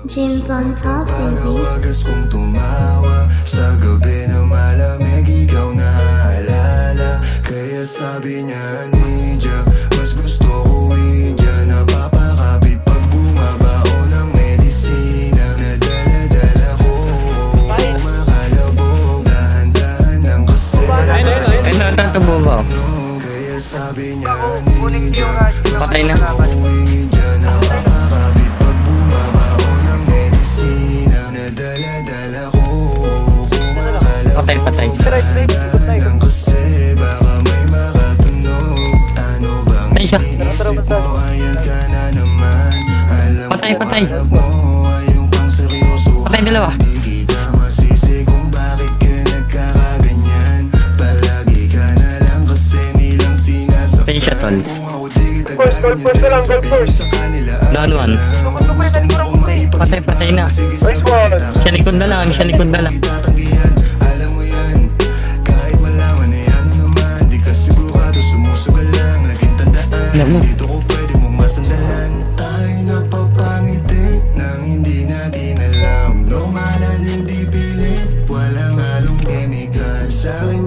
James on top, baby. Wagas kong tumawa sa gabi na malamig, ikaw na alala. Kaya sabi niya, Nidya, mas gusto ko Idya. Napapakapit pag bumabao ng medisina na dala-dala ko. Makalabog, dahan-dahan lang kasi Ay, natatubo ba? kaya sabi niya, Nidya, Patay na. Idya. Napapakapit pag bumabao ng medisina na dala-dala ko. Patay, patay. Lang kasi baka may makatunog. Ano bang Patay siya. inisip mo? Ayan ka na naman. Alam Patay, ko patay. alam mo, ayaw pang seryoso. Patay dalawa. Di kita masisi kung bakit ka nagkakaganyan. Palagi ka na lang kasi nilang sinasabi. Patay siya, tol. Kung ako di kita ganyan, sabihin sa kanila. Danuan. Patay, patay na. Siya likod na lang, siya likod na lang. Tatanggihan, alam mo yan. Kahit malaman na yan naman, di ka sigurado, sumusugal lang. Laging tandaan, Alam mo. dito ko pwede mong masandalan. Tayo napapangiti nang hindi natin alam. Normalan, hindi pilit, walang halong chemical. Sa akin